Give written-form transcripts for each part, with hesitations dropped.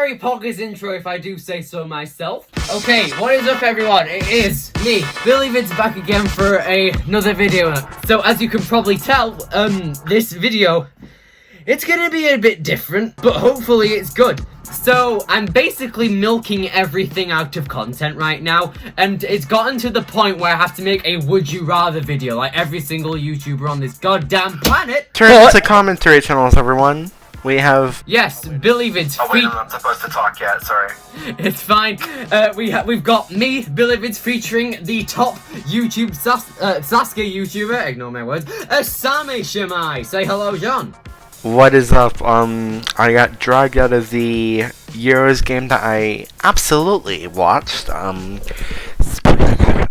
very poggers intro if I do say so myself. Okay, what is up everyone? It is me, BillyVids, back again for another video. So as you can probably tell, this video, it's gonna be a bit different, but hopefully it's good. So, I'm basically milking everything out of content right now, and it's gotten to the point where I have to make a would you rather video, like every single YouTuber on this goddamn planet. Turn to commentary channels, everyone. We have... Yes, BillyVids. Oh wait, I'm not supposed to talk yet, sorry. It's fine. We've got me, BillyVids, featuring the top YouTube Sasuke YouTuber, ignore my words, AsameShimae. Say hello, John. What is up? I got dragged out of the Euros game that I absolutely watched. I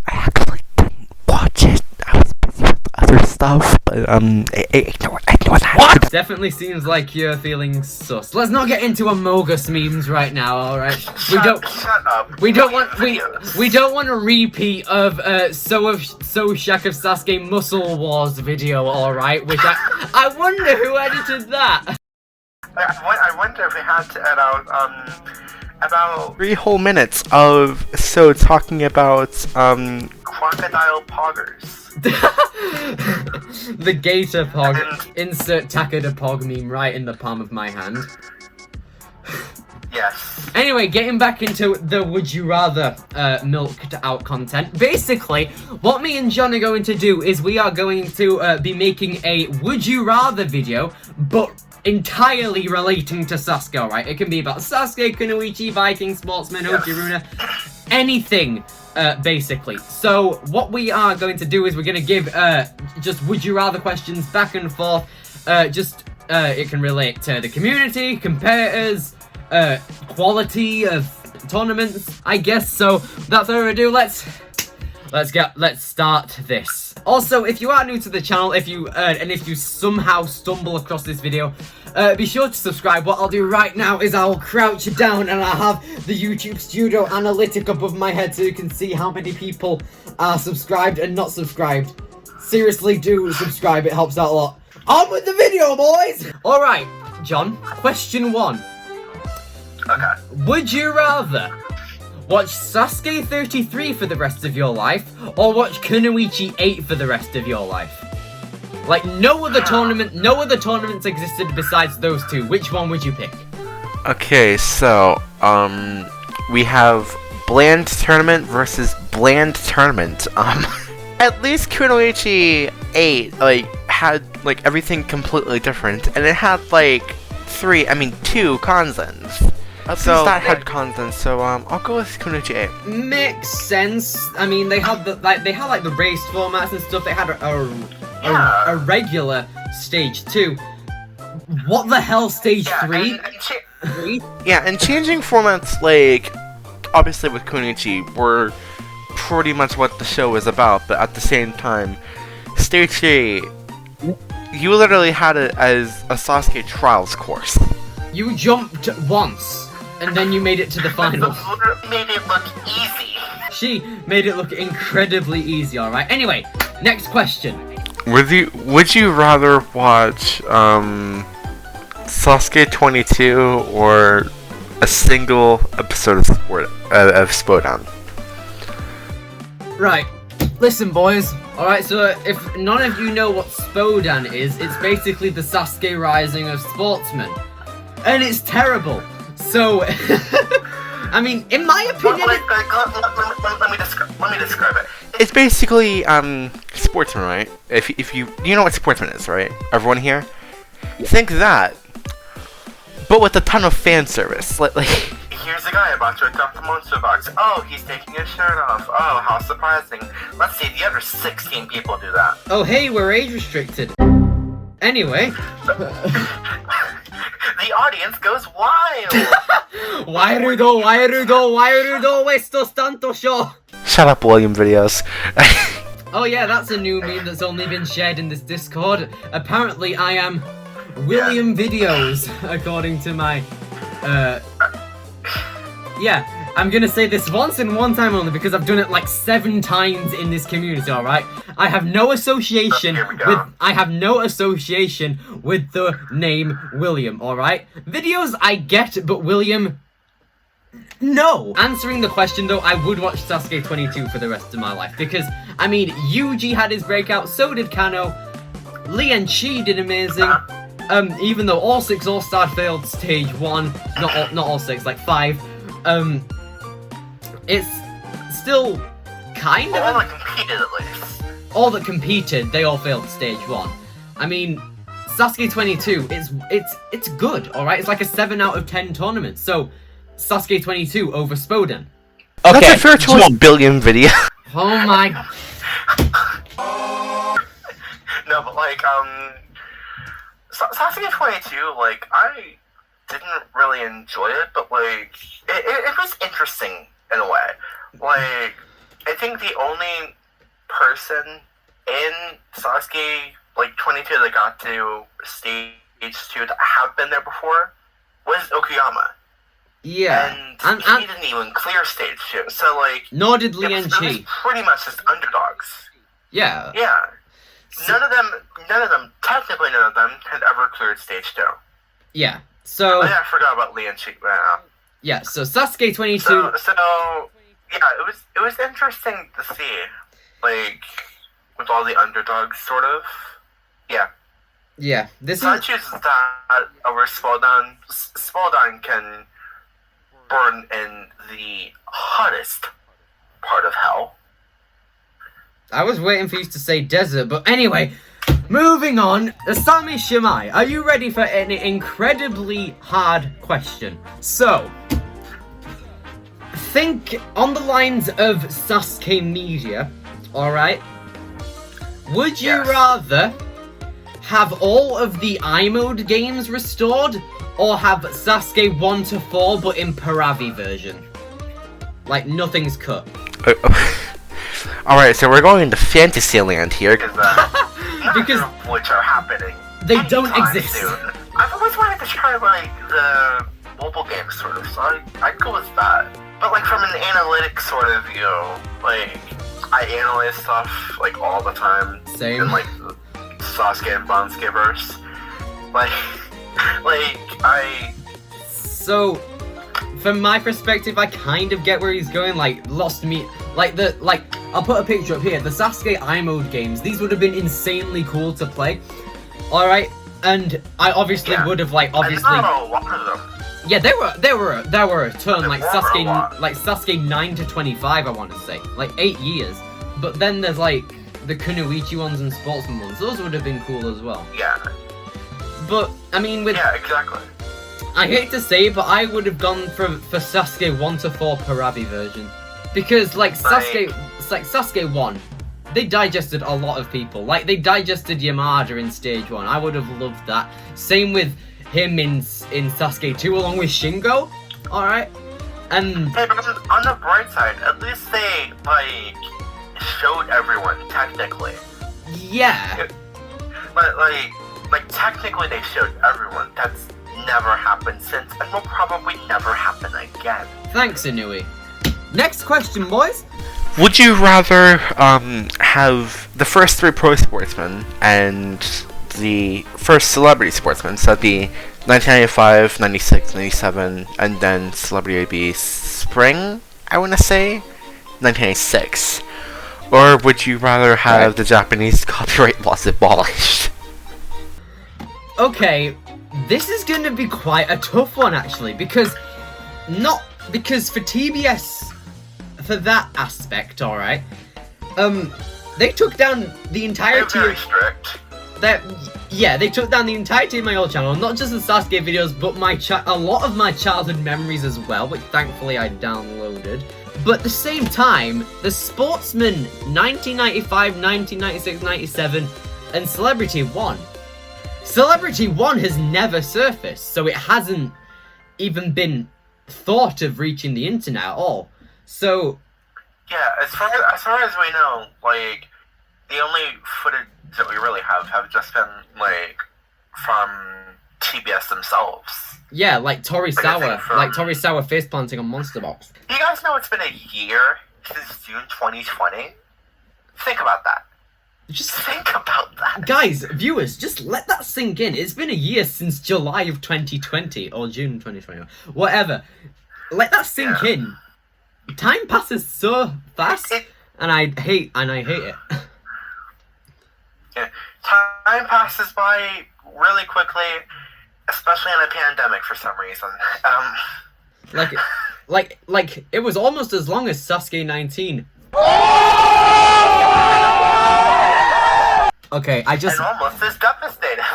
actually didn't watch it. I was busy with other stuff, but ignore that. What? Definitely seems like you're feeling sus. Let's not get into Amogus memes right now, alright? Shut up. We don't want a repeat of SoShak of Sasuke Muscle Wars video, alright? Which I wonder who edited that. I wonder if we had to add out about 3 whole minutes of talking about crocodile poggers. The gator pog. Insert Takada pog meme right in the palm of my hand. Yes. Anyway, getting back into the would you rather milked out content. Basically, what me and John are going to do is we are going to be making a would you rather video, but entirely relating to Sasuke, alright? It can be about Sasuke, Kunoichi, Viking, Sportsman, Hachiruna, anything, basically. So, what we are going to do is we're going to give, just would you rather questions back and forth. It can relate to the community, competitors, quality of tournaments, I guess. So, without further ado, let's start this. Also, if you are new to the channel, if you somehow stumble across this video, be sure to subscribe. What I'll do right now is I'll crouch down and I'll have the YouTube Studio Analytic above my head so you can see how many people are subscribed and not subscribed. Seriously, do subscribe, it helps out a lot. On with the video, boys! Alright, John, question 1. Okay. Would you rather watch Sasuke 33 for the rest of your life, or watch Kunoichi 8 for the rest of your life? Like, no other tournaments existed besides those two. Which one would you pick? Okay, so, we have bland tournament versus bland tournament. At least Kunoichi 8, had, everything completely different, and it had, 2 consens. At least that had consens, so, I'll go with Kunoichi 8. Makes sense. I mean, they had the race formats and stuff. They had a regular stage 2. What the hell, stage 3? Yeah, and changing formats, obviously with Kunoichi, were pretty much what the show is about, but at the same time, stage 3, you literally had it as a Sasuke Trials course. You jumped once, and then you made it to the final. Made it look easy. She made it look incredibly easy, alright? Anyway, next question. Would you rather watch Sasuke 22 or a single episode of Spodan? Right, listen boys, alright, so if none of you know what Spodan is, it's basically the Sasuke Rising of Sportsman. And it's terrible. So, I mean, in my opinion... Let me describe it. It's basically, Sportsman, right? If you know what Sportsman is, right? Everyone here? Think that. But with a ton of fan service. Here's a guy about to adopt the monster box. Oh, he's taking his shirt off. Oh, how surprising. Let's see the other 16 people do that. Oh, hey, we're age restricted. Anyway. The audience goes wild. Wairudo, estos tanto show. Shut up, William videos. Oh yeah, that's a new meme that's only been shared in this Discord. Apparently, I am William Videos, according to my, yeah, I'm gonna say this once and one time only because I've done it 7 times in this community, alright? I have no association with the name William, alright? Videos I get, but William, No! Answering the question though, I would watch Sasuke 22 for the rest of my life because, I mean, Yuji had his breakout, so did Kano, Lee and Chi did amazing, even though all 6 All-Star failed stage 1, not all 6, like 5, it's still kind of... All that competed at least. All that competed, they all failed stage 1. I mean, Sasuke 22, it's good, alright? It's like a 7 out of 10 tournament, so Sasuke 22 over Spodan. Okay, that's a fair choice. Billion video. Oh my... No, but like, Sasuke 22, like, I didn't really enjoy it, but like, it was interesting in a way. Like, I think the only person in Sasuke, like, 22 that got to stage 2 that have been there before was Okuyama. Yeah. And he didn't even clear stage 2, so like... Nor did Lee and Chi. It was pretty much just underdogs. Yeah. Yeah. Technically none of them had ever cleared stage 2. Yeah, so... Oh, yeah, I forgot about Lee and Chi. Yeah, so Sasuke 22... So, yeah, it was interesting to see, like, with all the underdogs, sort of. Yeah. Yeah, this so is... I choose that over Spodan. Spodan can burn in the hottest part of hell. I was waiting for you to say desert, but anyway, moving on. AsameShimae, are you ready for an incredibly hard question? So, think on the lines of Sasuke Media, alright? Would you rather have all of the I-mode games restored, or have Sasuke 1 to 4 but in Paravi version? Like, nothing's cut. Alright, so we're going into Fantasyland here. Because which are happening. They don't exist. Soon. I've always wanted to try, like, the mobile game sort of, so I'd go with that. But, like, from an analytics sort of view, like, I analyze stuff, like, all the time. Same. In, like, Sasuke and Bansuke-verse. So, from my perspective, I kind of get where he's going, like, Lost Me... I'll put a picture up here. The Sasuke I-mode games, these would have been insanely cool to play. Alright, and I obviously would have, like, obviously... And not a lot of them. Yeah, there were a ton, like Sasuke 9 to 25, I want to say. Like, 8 years. But then there's, like, the Kunoichi ones and Sportsman ones. Those would have been cool as well. Yeah. But, I mean, with... Yeah, exactly. I hate to say it, but I would have gone for Sasuke 1 to 4 Paravi version. Because, like, Sasuke 1, they digested a lot of people. Like, they digested Yamada in stage 1. I would have loved that. Same with him in Sasuke 2, along with Shingo. Alright? And... Hey, but on the bright side, at least they, like, showed everyone, technically. Yeah. But, like, technically they showed everyone. That's never happened since, and will probably never happen again. Thanks, Inui. Next question, boys. Would you rather have the first 3 pro sportsmen and the first celebrity sportsmen, so that'd be 1995, 96, 97, and then celebrity would be spring, I want to say, 1996? Or would you rather have the Japanese copyright laws abolished? Okay, this is going to be quite a tough one, actually, because for TBS, for that aspect, alright, they took down the entirety They're very strict. They took down the entirety of my old channel, not just the Sasuke videos, but a lot of my childhood memories as well, which thankfully I downloaded. But at the same time, the Sportsman 1995, 1996, 97, and Celebrity 1. Celebrity 1 has never surfaced, so it hasn't even been thought of reaching the internet at all. So... Yeah, as far as we know, like, the only footage that we really have just been, like, from TBS themselves. Yeah, like Torisawa face planting on Monster Box. Do you guys know it's been a year since June 2020? Think about that. Just think about that. Guys, viewers, just let that sink in. It's been a year since July of 2020, or June 2020, whatever. Let that sink in. Time passes so fast, and I hate it. Yeah, time passes by really quickly, especially in a pandemic for some reason. Like it was almost as long as Sasuke 19. Okay, I just... And almost as devastating.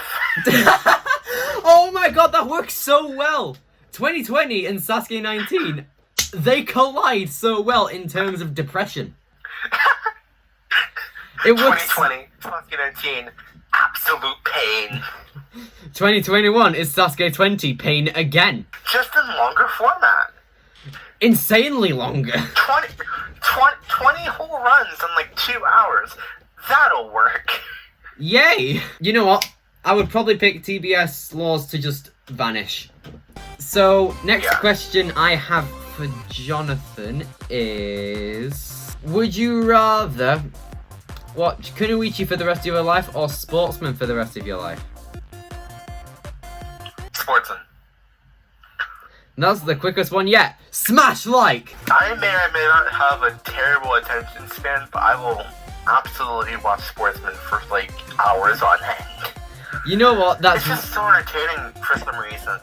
Oh my god, that works so well! 2020 and Sasuke 19, they collide so well in terms of depression. It works... 2020, Sasuke 19, absolute pain. 2021 is Sasuke 20, pain again. Just in longer format. Insanely longer. 20 whole runs in like 2 hours. That'll work. Yay! You know what? I would probably pick TBS laws to just vanish. So, next question I have for Jonathan is... Would you rather watch Kunoichi for the rest of your life or Sportsman for the rest of your life? Sportsman. That's the quickest one yet. Smash like! I may or may not have a terrible attention span, but I will absolutely watch Sportsman for like hours on end. You know what? That's It's just so entertaining for some reason.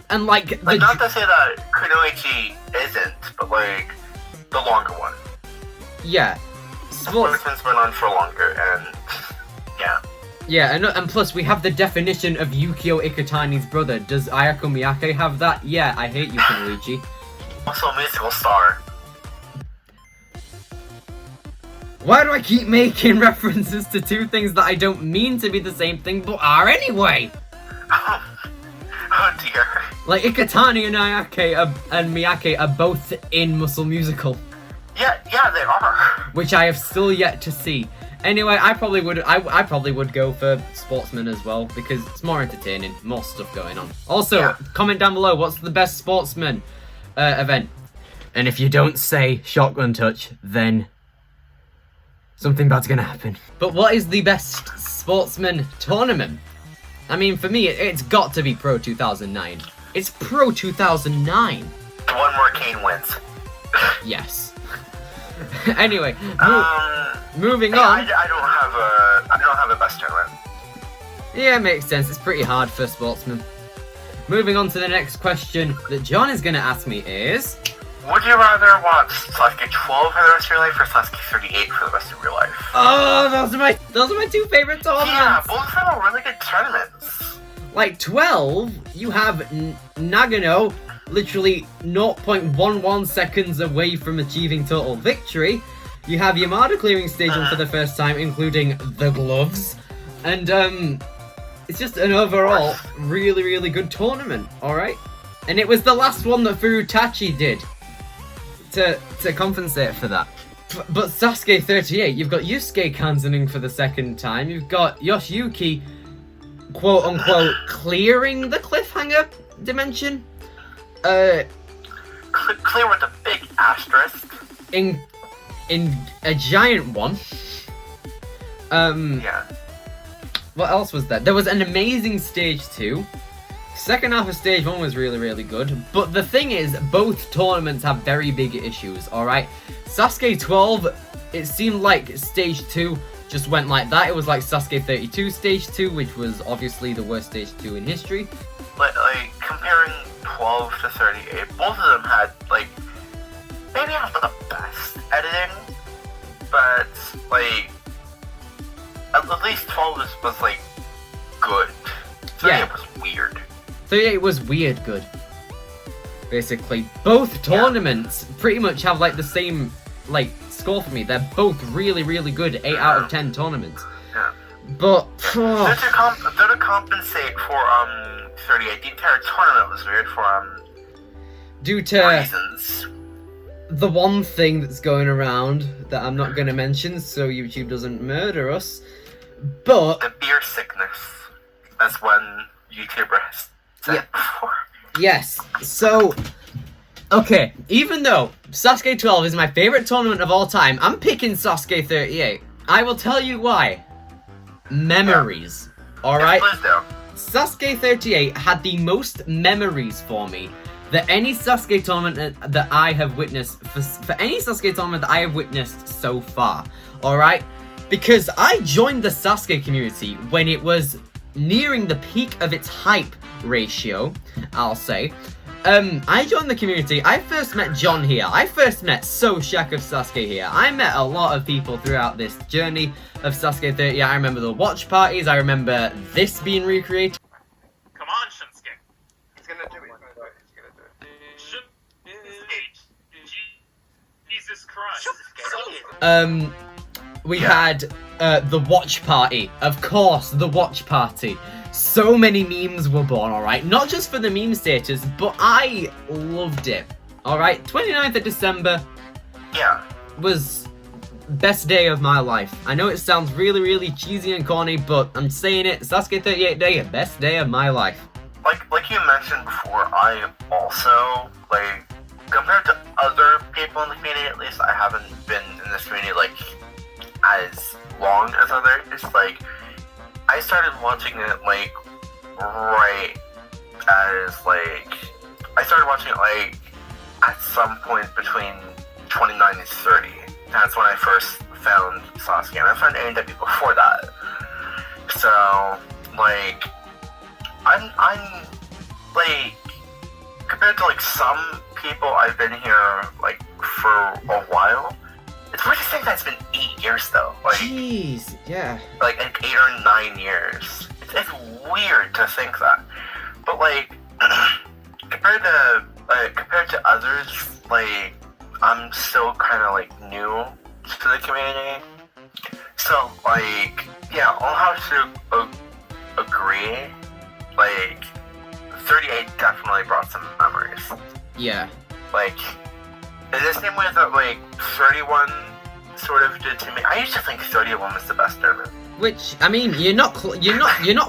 and like Like, not to say that Kunoichi isn't, but like the longer one. yeah, Sportsman's been on for longer, and yeah. Yeah, and plus we have the definition of Yukio Ikutani's brother. Does Ayako Miyake have that? Yeah, I hate you, Kunoichi. Also, a musical star. Why do I keep making references to two things that I don't mean to be the same thing, but are anyway? Oh dear. Like, Ikutani and Miyake are both in Muscle Musical, Yeah, they are. which I have still yet to see. Anyway, I probably would go for Sportsman as well, because it's more entertaining, more stuff going on. Also, comment down below, what's the best Sportsman event? And if you don't say Shotgun Touch, then something bad's gonna happen. But what is the best Sportsman tournament? I mean, for me, it's got to be Pro 2009. It's Pro 2009. The one where Kane wins. Yes. Anyway, moving on. I don't have a best tournament. Yeah, makes sense. It's pretty hard for Sportsman. Moving on to the next question that John is gonna ask me is... Would you rather watch Sasuke 12 for the rest of your life or Sasuke 38 for the rest of your life? Oh, those are my two favorite tournaments. Yeah, both of them are really good tournaments. Like 12, you have Nagano literally 0.11 seconds away from achieving total victory. You have Yamada clearing stage 1 for the first time, including the gloves. And it's just an overall really, really good tournament, alright? And it was the last one that Furutachi did to compensate for that. But Sasuke 38, you've got Yusuke cancelling for the second time. You've got Yoshiyuki, quote-unquote, clearing the cliffhanger dimension. Clear with a big asterisk. In a giant one. Yeah. What else was there? There was an amazing stage 2. Second half of stage 1 was really, really good. But the thing is, both tournaments have very big issues, alright? Sasuke 12, it seemed like stage 2 just went like that. It was like Sasuke 32 stage 2, which was obviously the worst stage 2 in history. Like comparing 12 to 38, both of them had, like, maybe not the best editing, but, like, at least 12 was like, good. 38 was weird. 38 was weird good. Basically, both tournaments pretty much have, like, the same, like, score for me. They're both really, really good 8 out of 10 tournaments. Yeah. But, They're to compensate for, 38. The entire tournament was weird for, due to reasons. the one thing that's going around that I'm not going to mention so YouTube doesn't murder us, but... The beer sickness, as one YouTuber has said before. Yes, so... Okay, even though Sasuke 12 is my favorite tournament of all time, I'm picking Sasuke 38. I will tell you why. Memories. Alright? Please do. Sasuke 38 had the most memories for me that any Sasuke tournament that I have witnessed, for any Sasuke tournament that I have witnessed so far, alright? Because I joined the Sasuke community when it was nearing the peak of its hype ratio, I'll say. I joined the community. I first met John here. I first met SoShak of Sasuke here. I met a lot of people throughout this journey of Sasuke 30. I remember the watch parties. I remember this being recreated. Come on, Shinsuke. He's gonna do it. He's gonna do it. Jesus Christ. We had the watch party. Of course, the watch party. So many memes were born, alright? Not just for the meme status, but I loved it. Alright, 29th of December was best day of my life. I know it sounds really, really cheesy and corny, but I'm saying it. Sasuke 38 day, best day of my life. Like you mentioned before, I also, like, compared to other people in the community, at least, I haven't been in this community, like, as long as others. Like, I started watching it, like, right as, like, I started watching it, like, at some point between 29 and 30. That's when I first found Sasuke, and I found AW before that. So, like, I'm, like, compared to, like, some people I've been here, like, for a while, it's weird to think that it's been 8 years, though. Like, Jeez, yeah. Like 8 or 9 years. It's weird to think that. But, like, compared to others, like, I'm still kind of, like, new to the community. So, like, yeah, I'll have to agree. Like, 38 definitely brought some memories. Yeah. Like, in the same way that, like, 31 sort of did to me. I used to think 31 was the best tournament. Which, I mean, you're not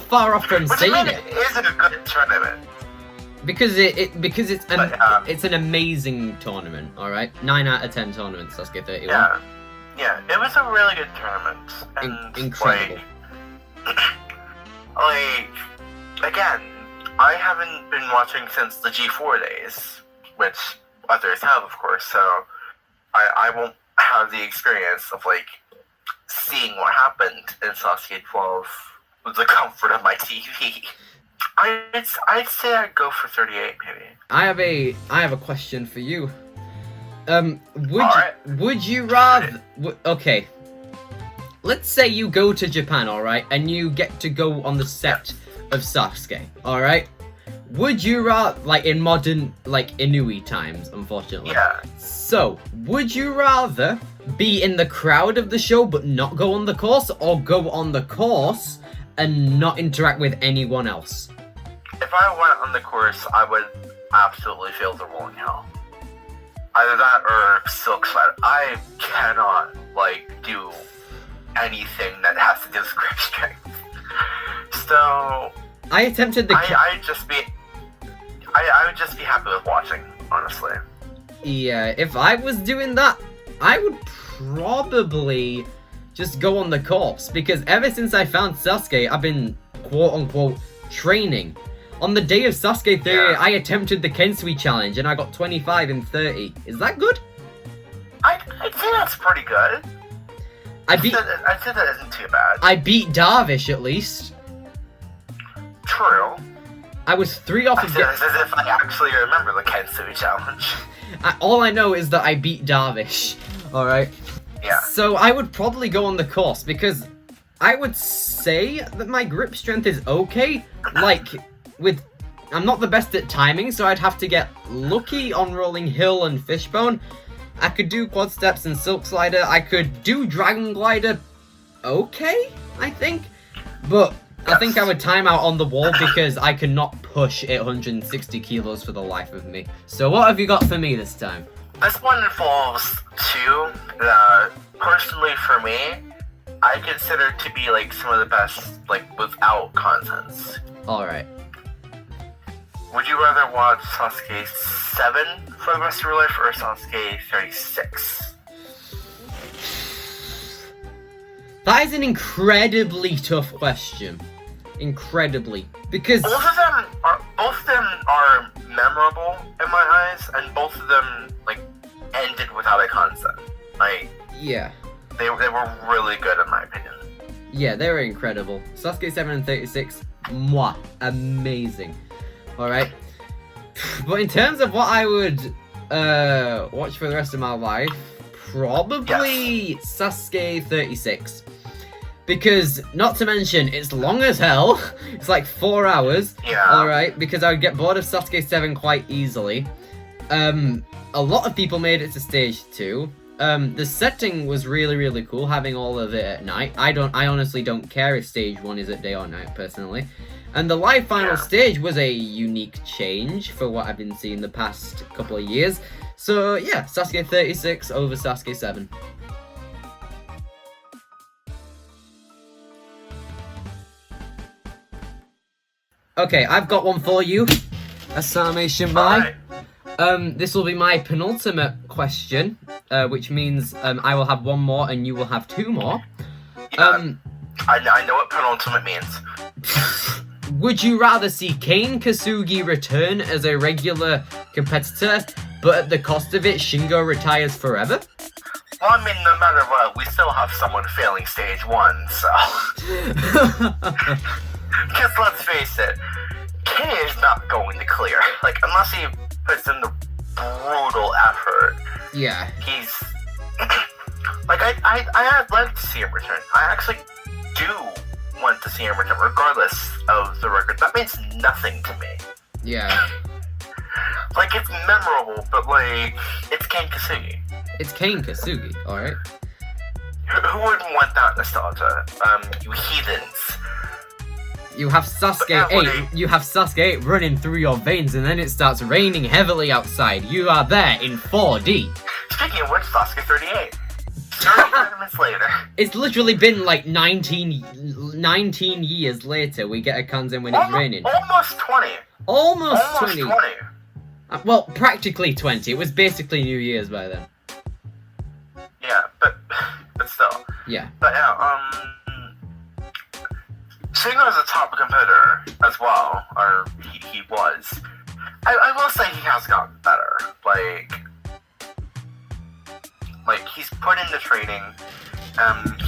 far off from Which, saying I mean, it. it is a good tournament. Because it's an amazing tournament, alright? 9 out of 10 tournaments, Sasuke 31. Yeah, it was a really good tournament. And, incredible. Like, again, I haven't been watching since the G4 days, which others have, of course, so I won't have the experience of, like, seeing what happened in Sasuke 12 with the comfort of my TV. I'd say I'd go for 38, maybe. I have a question for you. Alright. Would you rather? Okay. Let's say you go to Japan, alright, and you get to go on the set of Sasuke, alright? Would you rather, like, in modern, like, Inui times, unfortunately. Yeah. So, would you rather be in the crowd of the show but not go on the course, or go on the course and not interact with anyone else? If I went on the course, I would absolutely feel the rolling hell. Either that or Silk Sweat. I cannot, like, do anything that has to do with grip strength. So, I attempted the... I would just be happy with watching, honestly. Yeah, if I was doing that, I would probably just go on the course, because ever since I found Sasuke, I've been quote-unquote training. On the day of Sasuke 30, Yeah. I attempted the Kensui challenge and I got 25 in 30. Is that good? I'd say that's pretty good. I'd say that isn't too bad. I beat Darvish at least. True. I was 3 off I of said this as if I actually remember the Kensui challenge. all I know is that I beat Darvish. Alright. Yeah. So I would probably go on the course, because I would say that my grip strength is okay. Like, I'm not the best at timing, so I'd have to get lucky on rolling hill and fishbone. I could do quad steps and silk slider. I could do dragon glider. Okay, I think. But I think I would time out on the wall because I cannot push 860 kilos for the life of me. So what have you got for me this time? This one involves two that, personally for me, I consider to be, like, some of the best, like, without contents. Alright. Would you rather watch Sasuke 7 for the rest of your life or Sasuke 36? That is an incredibly tough question. Incredibly. Because... Both of them are memorable in my eyes, and both of them like ended without a concept. Like Yeah. they were really good in my opinion. Yeah, they were incredible. Sasuke 7 and 36, mwah, amazing. Alright. But in terms of what I would watch for the rest of my life, probably Sasuke 36. Because, not to mention, it's long as hell. It's like 4 hours. Yeah. Alright, because I would get bored of Sasuke 7 quite easily. A lot of people made it to stage 2. The setting was really, really cool, having all of it at night. I honestly don't care if stage 1 is at day or night, personally. And the live final stage was a unique change for what I've been seeing the past couple of years. So, yeah, Sasuke 36 over Sasuke 7. Okay, I've got one for you, AsameShimae. Alright. This will be my penultimate question, which means I will have one more and you will have 2 more. I know what penultimate means. Would you rather see Kane Kasugi return as a regular competitor, but at the cost of it, Shingo retires forever? Well, I mean, no matter what, we still have someone failing stage 1, so... Because let's face it, Kane is not going to clear. Like, unless he puts in the brutal effort. Yeah. He's... like, I'd like to see him return. I actually do want to see him return, regardless of the record. That means nothing to me. Yeah. Like, it's memorable, but, like, it's Kane Kasugi. It's Kane Kasugi, alright? Who wouldn't want that nostalgia? You heathens. You have Sasuke 8, you have Sasuke 8 running through your veins, and then it starts raining heavily outside. You are there in 4D. Speaking of which, Sasuke 38. 30 tournaments later. It's literally been like 19 years later we get a Kanzen when it's raining. Almost 20. Almost 20. 20. Well, practically 20. It was basically New Year's by then. Yeah, but still. Yeah. But yeah, Shingo is a top competitor as well, or he was. I will say he has gotten better. Like he's put into training.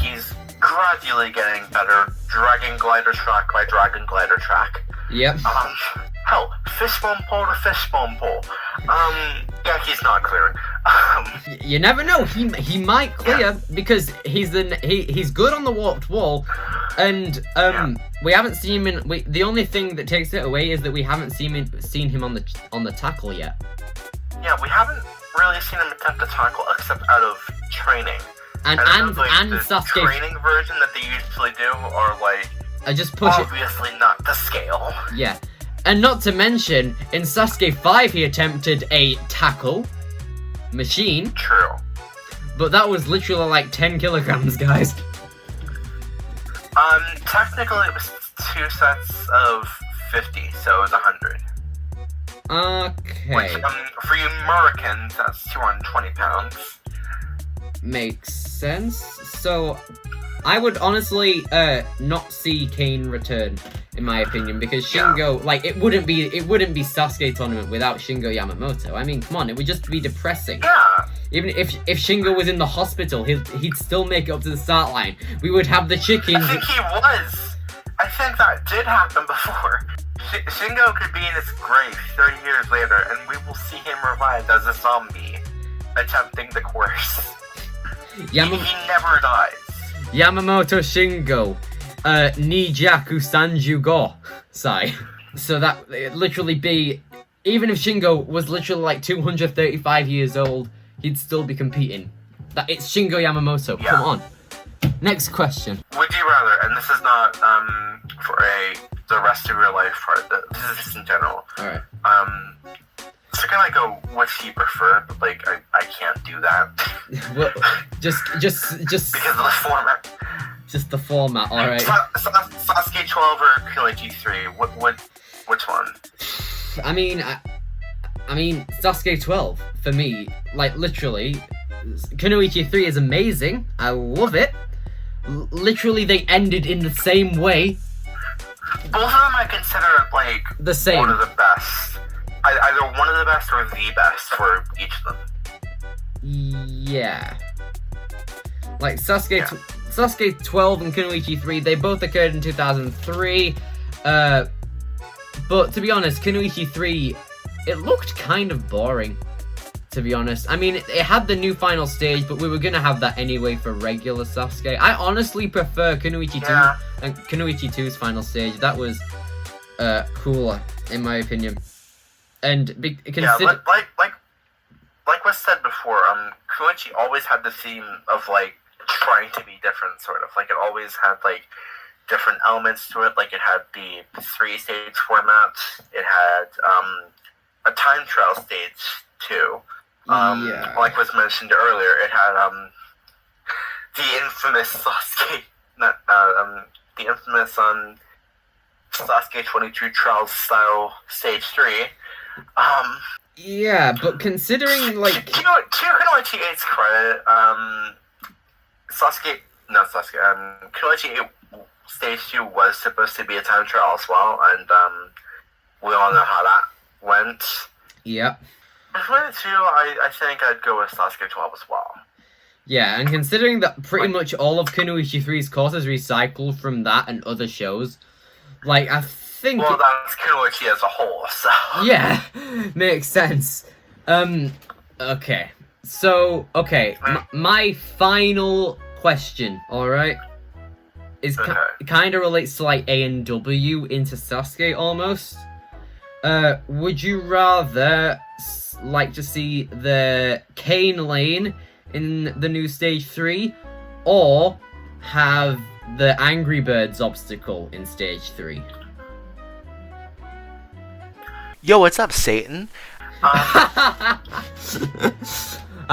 He's gradually getting better. Dragon glider track by dragon glider track. Yep. Hell, fishbone pole to fishbone pole. Yeah, he's not clearing. You never know. He might clear because he's good on the warped wall, and we haven't seen him in. The only thing that takes it away is that we haven't seen him on the tackle yet. Yeah, we haven't really seen him attempt to tackle except out of training. And the Sasuke training version that they usually do are like I just push it. Obviously not to scale. Yeah. And not to mention, in Sasuke 5 he attempted a tackle machine. True. But that was literally like 10 kilograms, guys. Technically it was 2 sets of 50, so it was 100. Okay. Which, for you Americans, that's 220 pounds. Makes sense. So, I would honestly not see Kane return, in my opinion, because Shingo, like, it wouldn't be Sasuke tournament without Shingo Yamamoto. I mean, come on, it would just be depressing. Yeah. Even if Shingo was in the hospital, he'd still make it up to the start line. We would have the chickens. I think he was. I think that did happen before. Shingo could be in his grave 30 years later, and we will see him revived as a zombie, attempting the course. He never dies. Yamamoto Shingo, Nijaku Sanju Go, Sai. So that it'd literally be, even if Shingo was literally like 235 years old, he'd still be competing. It's Shingo Yamamoto. Yeah. Come on. Next question. Would you rather, and this is not for the rest of your life part. This is just in general. All right. So can I go which you prefer? But like I can't do that. Well, just because of the format. Just the format. All right. Sasuke 12 or Kunoichi 3. Which one? I mean, Sasuke 12 for me. Like literally, Kunoichi 3 is amazing. I love it. Literally, they ended in the same way. Both of them I consider like The same. one of the best. either one of the best or the best for each of them. Yeah. Like Sasuke 12 and Kunoichi 3, they both occurred in 2003. But to be honest, Kunoichi 3, it looked kind of boring, to be honest. I mean, it had the new final stage, but we were gonna have that anyway for regular Sasuke. I honestly prefer Kunoichi 2 and Kunoichi 2's final stage. That was cooler, in my opinion. And like was said before, Kunoichi always had the theme of like trying to be different, sort of. Like it always had like different elements to it. Like it had the 3-stage format. It had a time trial stage too. Like was mentioned earlier, it had the infamous Sasuke, the infamous Sasuke 22 Trials style stage 3. Yeah, but considering like to Kunoichi 8's credit, Kunoichi 8 stage 2 was supposed to be a time trial as well, and we all know how that went. Yep. Between the two, I think I'd go with Sasuke 12 as well. Yeah, and considering that pretty much all of Kunoichi 3's course is recycled from that and other shows, like, I think... Well, that's Kunoichi as a whole, so... Yeah, makes sense. Okay. So, my final question, alright, is kind of relates to, like, A and W into Sasuke, almost. Would you rather like to see the Cane Lane in the new Stage 3, or have the Angry Birds obstacle in Stage 3? Yo, what's up, Satan? I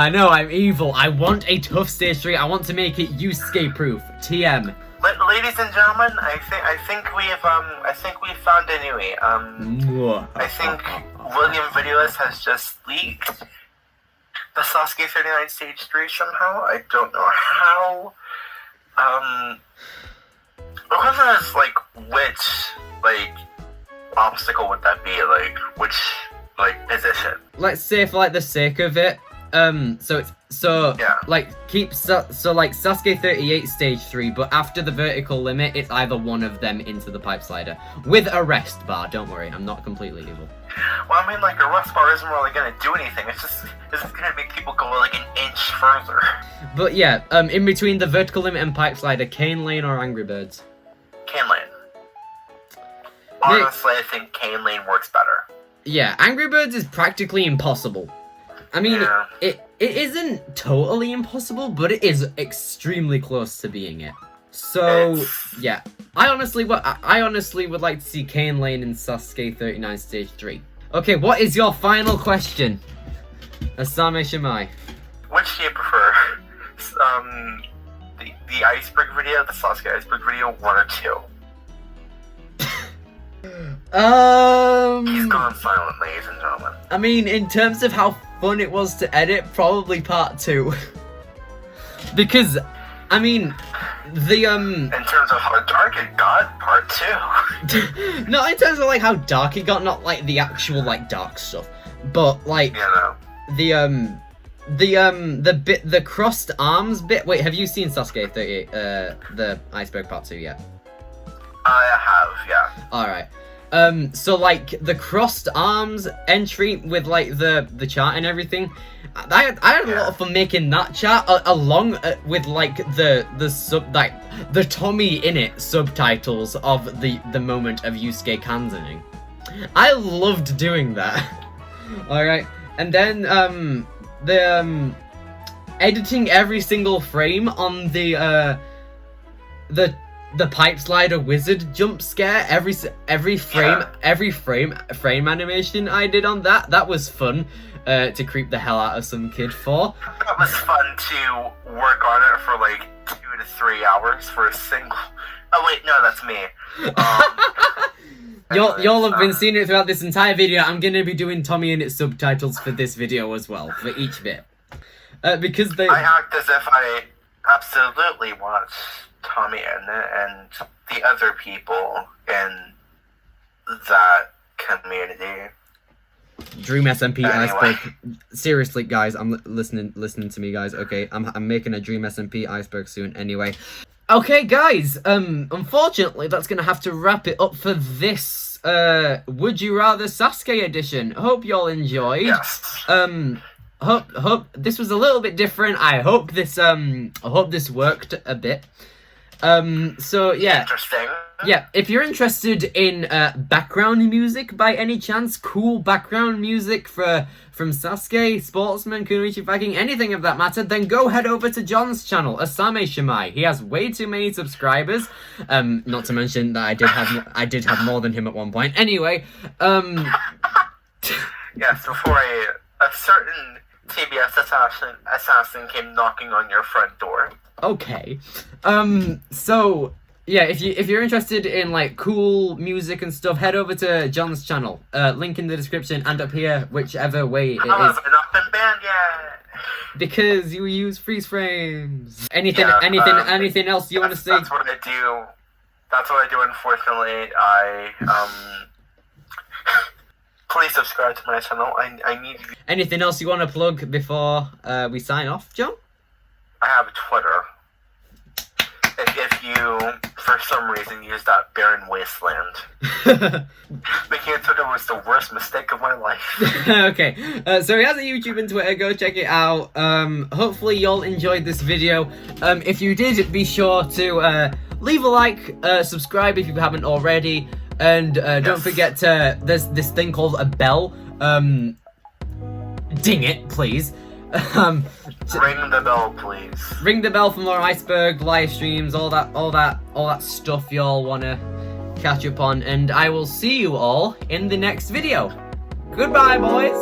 know, I'm evil. I want a tough Stage 3. I want to make it Yusuke-proof. TM. Ladies and gentlemen, I think we've found a new way. I think William Videos has just leaked the Sasuke 39 Stage 3 somehow. I don't know how. The question is, like, which, like, obstacle would that be? Like, which, like, position? Let's say for, like, the sake of it, like Sasuke 38 Stage 3, but after the vertical limit, it's either one of them into the pipe slider with a rest bar. Don't worry, I'm not completely evil. Well, I mean, like, a rest bar isn't really gonna do anything. It's just gonna make people go like an inch further. But yeah, in between the vertical limit and pipe slider, Cane Lane or Angry Birds? Cane Lane. Honestly, I think Cane Lane works better. Yeah, Angry Birds is practically impossible. I mean, Yeah. it isn't totally impossible, but it is extremely close to being it. So, yeah. I honestly would like to see Cane Lane in Sasuke 39 Stage 3. Okay, what is your final question? AsameShimae. Which do you prefer? The iceberg video, the Sasuke iceberg video, 1 or 2? He's gone silent, ladies and gentlemen. I mean, in terms of how fun it was to edit, probably part 2. Because, I mean, the, In terms of how dark it got, part 2. not in terms of, like, how dark it got, not, like, the actual, like, dark stuff. But, like, the crossed arms bit. Wait, have you seen Sasuke 38, the Iceberg Part 2 yet? I have, yeah. Alright. So, like, the crossed arms entry with, like, the chart and everything, I had a lot of fun making that chart, along with, like, the Tommy in it subtitles of the moment of Yusuke Kanzening. I loved doing that. Alright. And then, editing every single frame on the pipe slider wizard jump scare, every frame animation I did on that was fun to creep the hell out of some kid for. That was fun to work on it for like 2 to 3 hours for a single. Oh wait, no, that's me. Y'all have been seeing it throughout this entire video. I'm gonna be doing Tommy in its subtitles for this video as well, for each bit, because I act as if I absolutely watch Tommy in it and the other people in that community. Dream SMP Anyway. iceberg. Seriously, guys, I'm listening to me, guys. Okay, I'm making a Dream SMP iceberg soon. Anyway, okay, guys. Unfortunately, that's gonna have to wrap it up for this Would You Rather Sasuke edition. Hope y'all enjoyed. Yes. Hope this was a little bit different. I hope this worked a bit. So yeah. Interesting. Yeah, if you're interested in background music by any chance, cool background music from Sasuke, Sportsman, Kunoichi Viking, anything of that matter, then go head over to John's channel, AsameShimae. He has way too many subscribers. Not to mention that I did have more than him at one point. Anyway, Yes, before a certain TBS assassin came knocking on your front door. okay. So yeah, if you're interested in like cool music and stuff, head over to John's channel. Link in the description and up here, whichever way it How is. have I not been banned yet? Because you use freeze frames. Anything else you want to say? That's what I do. That's what I do. Unfortunately, please subscribe to my channel. I need you. Anything else you want to plug before we sign off, John? I have a Twitter. If you, for some reason, use that barren wasteland, making a Twitter was the worst mistake of my life. Okay, so he has a YouTube and Twitter, go check it out. Hopefully y'all enjoyed this video. If you did, be sure to leave a like, subscribe if you haven't already, and don't forget to, there's this thing called a bell. Ding it, please. Ring the bell, please. Ring the bell for more iceberg live streams, all that stuff y'all wanna catch up on, and I will see you all in the next video. Goodbye, boys.